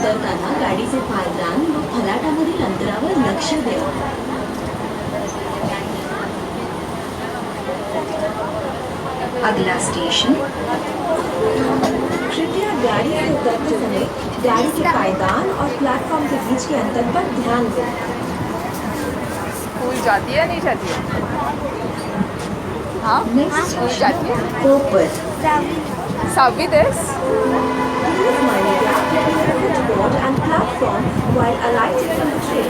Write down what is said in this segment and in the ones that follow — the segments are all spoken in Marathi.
उतरताना गाडीचे पायदान व फलाटामधील अंतरावर लक्ष द्या. अगला स्टेशन. कृपया गाड़ी से उतरते समय गाड़ी के पायदान और प्लेटफॉर्म के बीच के अंतर पर ध्यान दें. स्कूल जाती है नहीं जाती है? हाँ स्कूल जाती है. कोपर. सहावी तेस Please mind the gap between the footboard and platform while alighting from the train.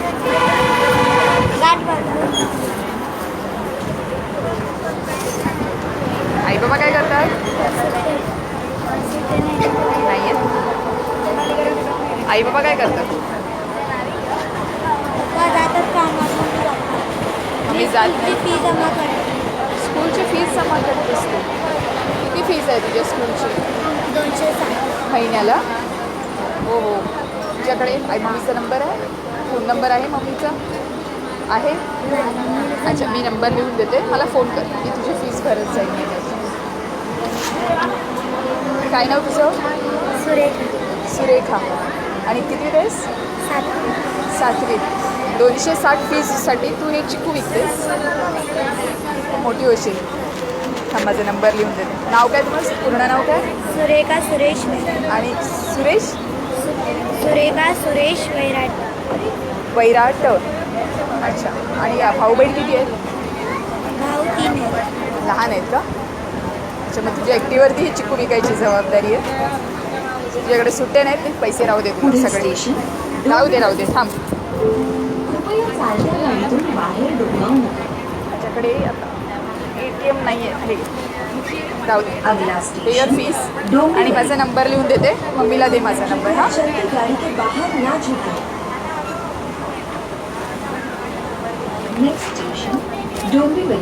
आई बाबा काय करतात? नाही आहेत. आई बाबा काय करतात? मी जात नाही. स्कूलची फीस जमा करत असते. किती फीस आहे तुझ्या स्कूलची? 260. महिन्याला? हो हो. तुझ्याकडे आई मम्मीचा नंबर आहे? फोन नंबर आहे मम्मीचा? आहे? अच्छा मी नंबर लिहून देते, मला फोन कर, मी तुझी फीस भरत जाईल महिन्याची. काय नाव तुझं? सुरेखा. आणि किती ड्रेस? 7वी. 260 फीससाठी तू हे चिकू विकतेस? मोठी होशील. हा माझा नंबर लिहून देते. नाव काय तुम्हाला? पूर्ण नाव काय? सुरेखा सुरेश आणि सुरेश? सुरेखा सुरेश वैराट. वैराट. अच्छा. आणि भाऊ बहीण किती आहेत? भाऊ 3 आहेत. लहान आहेत का? अच्छा मग तुझ्या एकटीवरती ही चिकू विकायची जबाबदारी आहे. तुझ्याकडे सुट्टे नाहीत, ते पैसे राहू दे पुढील सगळे. स्टेशन. राहू दे थांब. कृपया चालत्या गाडीतून बाहेर डोकावू नका. माझ्याकडे आता ATM नाही आहे. राहू दे. अगला पे योर स्टेशन फीस आणि माझा नंबर लिहून देते, मम्मीला दे माझा नंबर. हां चलती गाड़ी के बाहर ना झुकें. Next station Dombivli.